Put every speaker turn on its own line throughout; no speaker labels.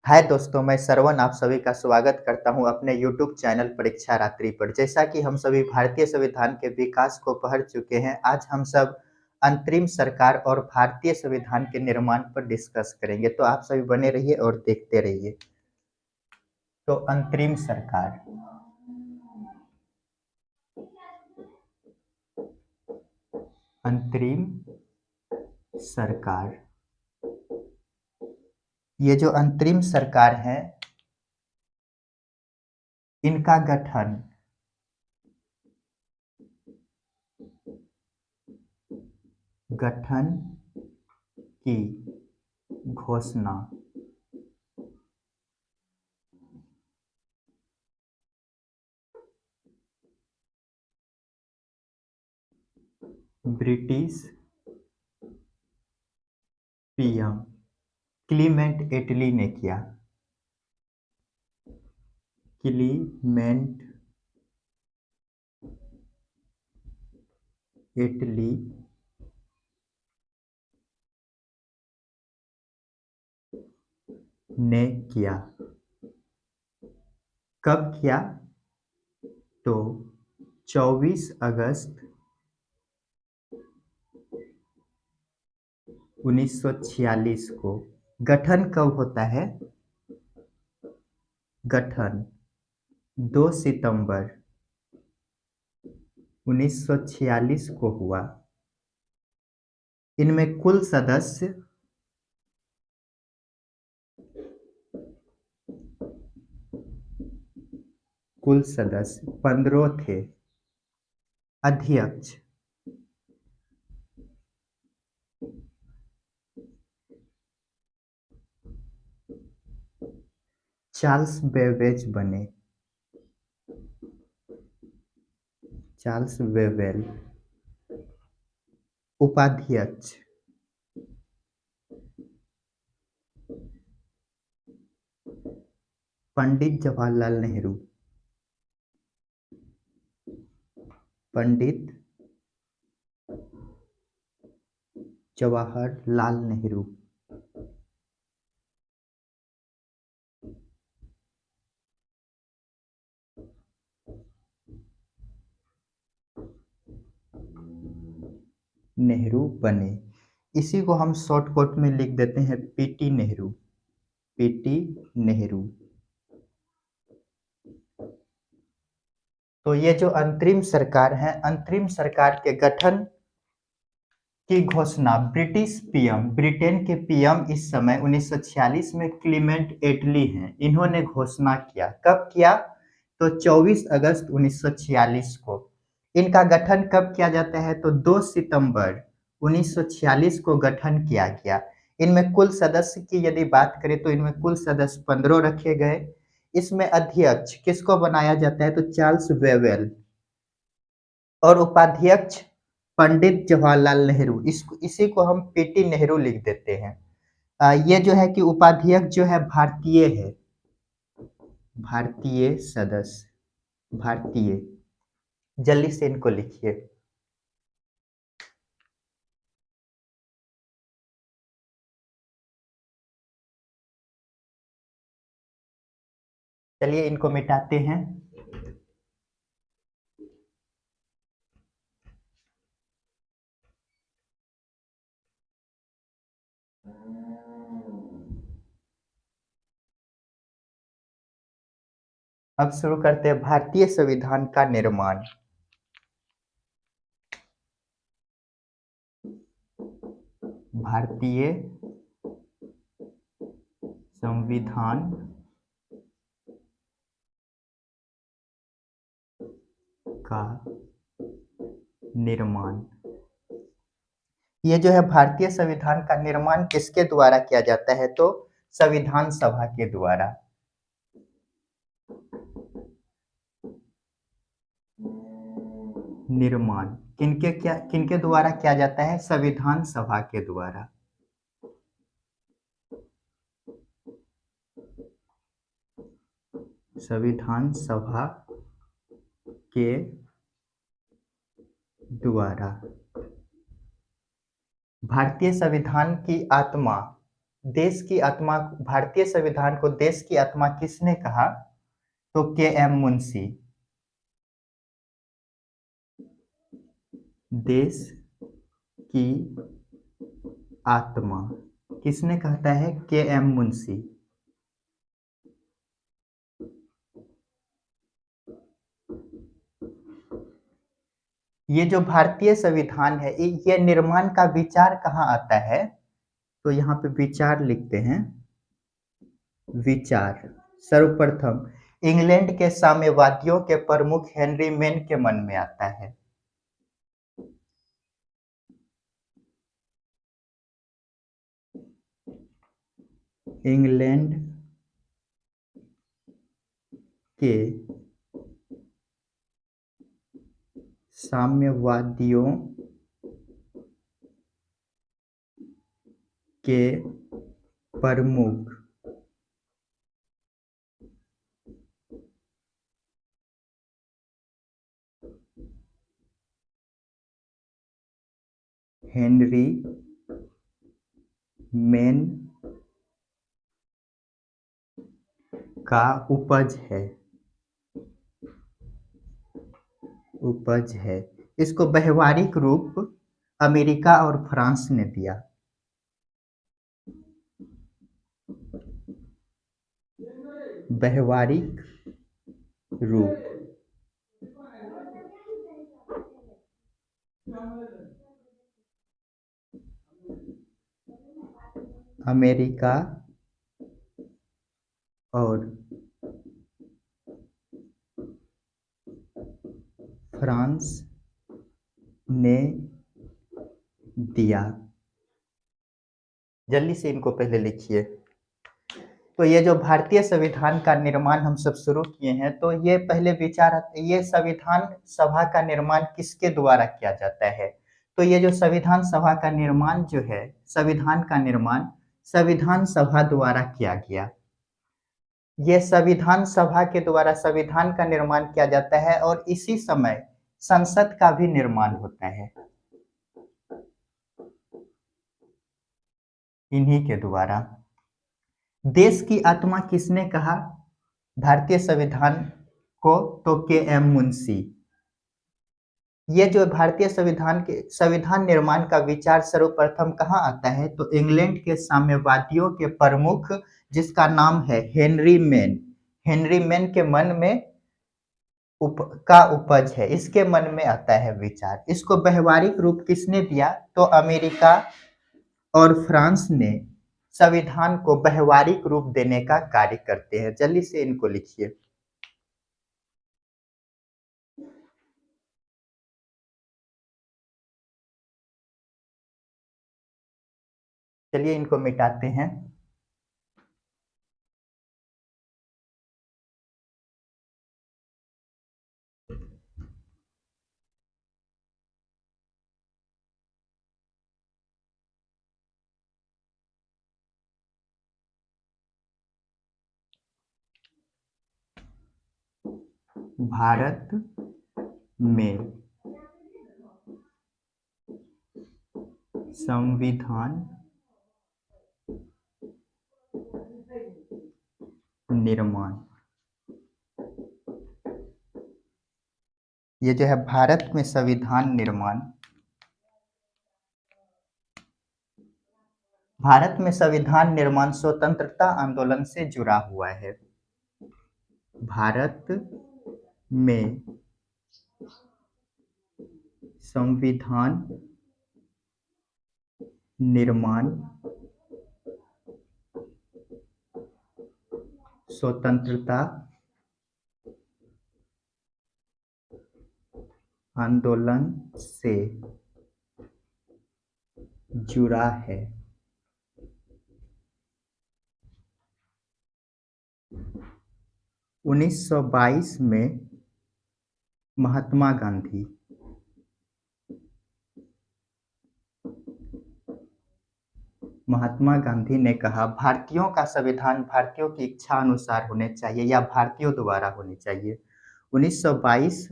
हाय दोस्तों, मैं श्रवण आप सभी का स्वागत करता हूं अपने यूट्यूब चैनल परीक्षा रात्रि पर। जैसा कि हम सभी भारतीय संविधान के विकास को पढ़ चुके हैं, आज हम सब अंतरिम सरकार और भारतीय संविधान के निर्माण पर डिस्कस करेंगे। तो आप सभी बने रहिए और देखते रहिए। तो अंतरिम सरकार, अंतरिम सरकार, ये जो अंतरिम सरकार है, इनका गठन गठन की घोषणा ब्रिटिश पीएम क्लीमेंट एटली ने किया। क्लीमेंट एटली ने किया। कब किया? तो 24 अगस्त 1946 को। गठन कब होता है? गठन 2 सितंबर 1946 को हुआ। इनमें कुल सदस्य कुल सदस्य 15 थे। अध्यक्ष चार्ल्स बेबेज बने। Charles Wavell. उपाध्यक्ष पंडित जवाहरलाल नेहरू। पंडित जवाहरलाल नेहरू। नेहरू बने। इसी को हम शॉर्टकट में लिख देते हैं पीटी नेहरू। पीटी नेहरू। तो ये जो अंतरिम सरकार है, अंतरिम सरकार के गठन की घोषणा ब्रिटिश पीएम, ब्रिटेन के पीएम इस समय 1946 में क्लीमेंट एटली हैं, इन्होंने घोषणा किया। कब किया? तो 24 अगस्त 1946 को। इनका गठन कब किया जाता है? तो 2 सितंबर 1946 को गठन किया गया। इनमें कुल सदस्य की यदि बात करें तो इनमें कुल सदस्य 15 रखे गए। इसमें अध्यक्ष किसको बनाया जाता है? तो चार्ल्स वेवेल। और उपाध्यक्ष पंडित जवाहरलाल नेहरू। इसी को हम पीटी नेहरू लिख देते हैं। ये जो है कि उपाध्यक्ष जो है भारतीय है। भारतीय सदस्य, भारतीय। जल्दी से इनको लिखिए। चलिए इनको मिटाते हैं। अब शुरू करते हैं भारतीय संविधान का निर्माण। भारतीय संविधान का निर्माण। ये जो है भारतीय संविधान का निर्माण किसके द्वारा किया जाता है? तो संविधान सभा के द्वारा। निर्माण किनके द्वारा किया जाता है? संविधान सभा के द्वारा। संविधान सभा के द्वारा। भारतीय संविधान की आत्मा देश की आत्मा, भारतीय संविधान को देश की आत्मा किसने कहा? तो के एम मुंशी। देश की आत्मा किसने कहता है? के एम मुंशी। ये जो भारतीय संविधान है, ये निर्माण का विचार कहाँ आता है? तो यहाँ पे विचार लिखते हैं। विचार सर्वप्रथम इंग्लैंड के साम्यवादियों के प्रमुख हेनरी मेन के मन में आता है। इंग्लैंड के साम्यवादियों के प्रमुख हेनरी मेन का उपज है। इसको व्यवहारिक रूप अमेरिका और फ्रांस ने दिया। व्यवहारिक रूप अमेरिका और फ्रांस ने दिया। जल्दी से इनको पहले लिखिए। तो ये जो भारतीय संविधान का निर्माण हम सब शुरू किए हैं, तो ये पहले विचार, ये संविधान सभा का निर्माण किसके द्वारा किया जाता है? तो ये जो संविधान सभा का निर्माण जो है, संविधान का निर्माण संविधान सभा द्वारा किया गया। ये संविधान सभा के द्वारा संविधान का निर्माण किया जाता है और इसी समय संसद का भी निर्माण होता है इन्हीं के द्वारा। देश की आत्मा किसने कहा भारतीय संविधान को? तो के एम मुंशी। ये जो भारतीय संविधान के संविधान निर्माण का विचार सर्वप्रथम कहाँ आता है? तो इंग्लैंड के साम्यवादियों के प्रमुख, जिसका नाम है हेनरी मेन। हेनरी मेन के मन में उपज है, इसके मन में आता है विचार। इसको व्यवहारिक रूप किसने दिया? तो अमेरिका और फ्रांस ने संविधान को व्यवहारिक रूप देने का कार्य करते हैं। जल्दी से इनको लिखिए। चलिए इनको मिटाते हैं। भारत में संविधान निर्माण, ये जो है भारत में संविधान निर्माण, भारत में संविधान निर्माण स्वतंत्रता आंदोलन से जुड़ा हुआ है। भारत में संविधान निर्माण स्वतंत्रता आंदोलन से जुड़ा है। 1922 में महात्मा गांधी ने कहा भारतीयों का संविधान भारतीयों की इच्छा अनुसार होने चाहिए या भारतीयों द्वारा होने चाहिए। 1922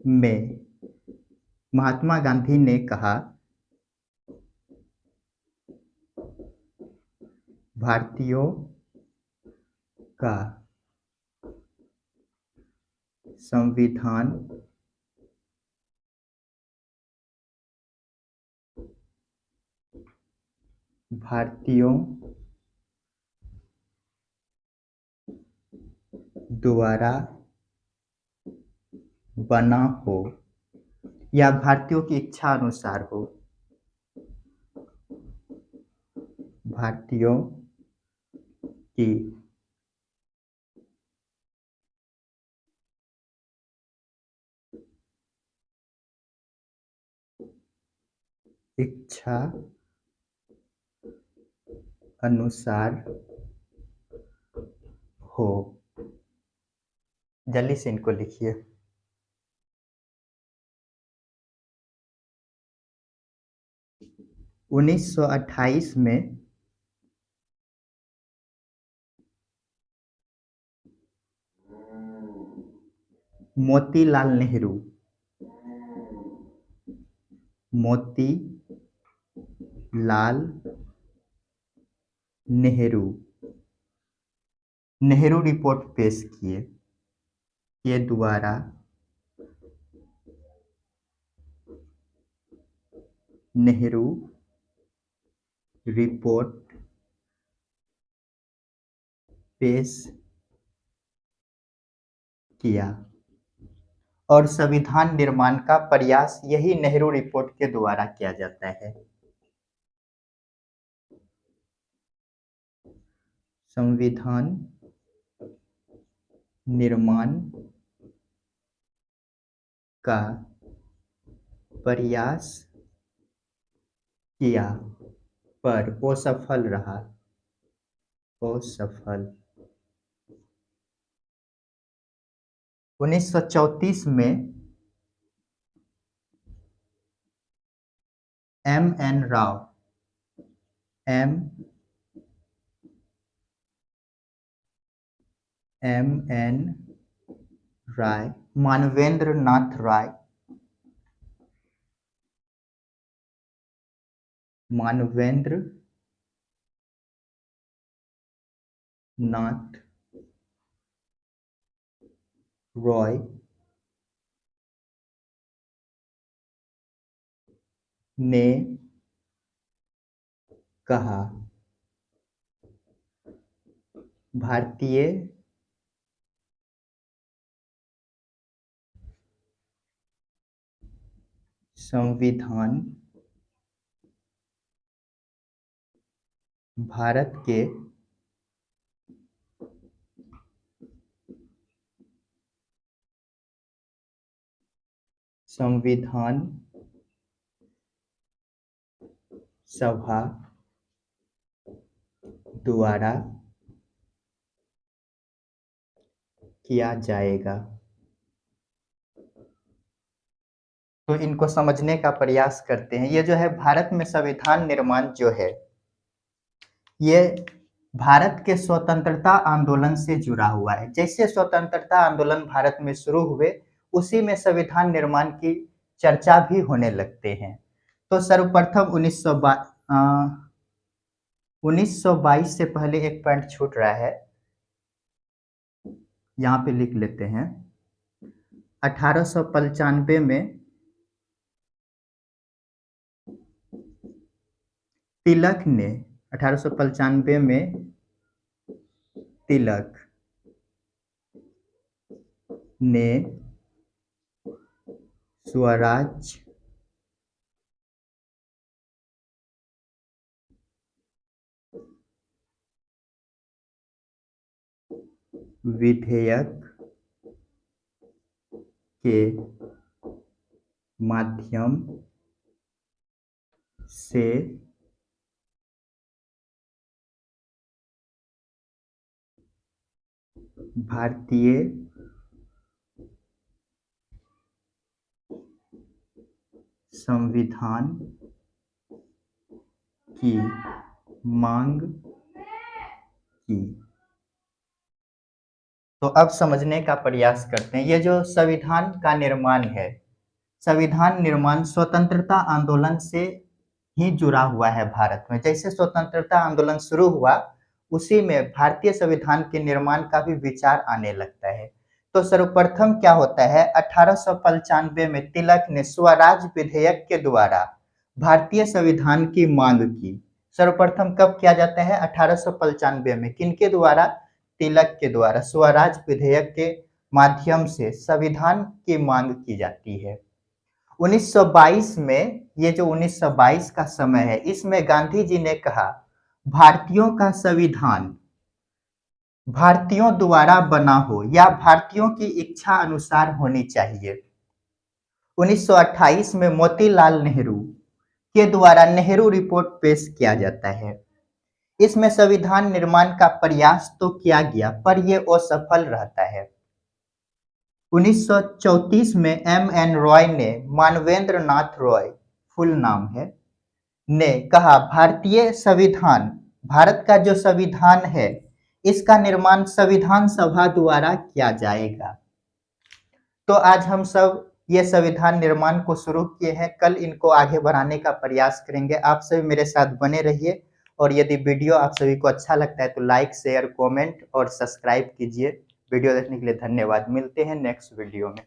में महात्मा गांधी ने कहा भारतीयों का संविधान भारतीयों द्वारा बना हो या भारतीयों की इच्छा अनुसार हो। भारतीयों की इच्छा अनुसार हो। जल्दी से इनको लिखिए। 1928 में मोतीलाल नेहरू नेहरू नेहरू रिपोर्ट पेश किए के द्वारा नेहरू रिपोर्ट पेश किया और संविधान निर्माण का प्रयास यही नेहरू रिपोर्ट के द्वारा किया जाता है। संविधान निर्माण का प्रयास किया पर असफल रहा। असफल। 1934 में M.N. राय मानवेंद्र नाथ राय ने कहा भारतीय संविधान भारत के संविधान सभा द्वारा किया जाएगा। तो इनको समझने का प्रयास करते हैं। ये जो है भारत में संविधान निर्माण जो है ये भारत के स्वतंत्रता आंदोलन से जुड़ा हुआ है। जैसे स्वतंत्रता आंदोलन भारत में शुरू हुए उसी में संविधान निर्माण की चर्चा भी होने लगते हैं। तो सर्वप्रथम 1922 से पहले एक पॉइंट छूट रहा है, यहाँ पे लिख लेते हैं। 1895 में तिलक ने 1895 में तिलक ने स्वराज विधेयक के माध्यम से भारतीय संविधान की मांग की। तो अब समझने का प्रयास करते हैं। ये जो संविधान का निर्माण है, संविधान निर्माण स्वतंत्रता आंदोलन से ही जुड़ा हुआ है भारत में। जैसे स्वतंत्रता आंदोलन शुरू हुआ उसी में भारतीय संविधान के निर्माण का भी विचार आने लगता है। तो सर्वप्रथम क्या होता है, 1895 में तिलक ने स्वराज विधेयक के द्वारा भारतीय संविधान की मांग की। सर्वप्रथम कब किया जाता है, 1895 में, किनके द्वारा, तिलक के द्वारा स्वराज विधेयक के माध्यम से संविधान की मांग की जाती है। 1922 में, ये जो 1922 का समय है, इसमें गांधी जी ने कहा भारतीयों का संविधान भारतीयों द्वारा बना हो या भारतीयों की इच्छा अनुसार होनी चाहिए। 1928 में मोतीलाल नेहरू के द्वारा नेहरू रिपोर्ट पेश किया जाता है। इसमें संविधान निर्माण का प्रयास तो किया गया पर यह असफल रहता है। 1934 में एम.एन. रॉय ने, मानवेंद्र नाथ रॉय फुल नाम है, ने कहा भारतीय संविधान, भारत का जो संविधान है, इसका निर्माण संविधान सभा द्वारा किया जाएगा। तो आज हम सब ये संविधान निर्माण को शुरू किए हैं, कल इनको आगे बढ़ाने का प्रयास करेंगे। आप सभी मेरे साथ बने रहिए और यदि वीडियो आप सभी को अच्छा लगता है तो लाइक, शेयर, कमेंट और सब्सक्राइब कीजिए। वीडियो देखने के लिए धन्यवाद। मिलते हैं नेक्स्ट वीडियो में।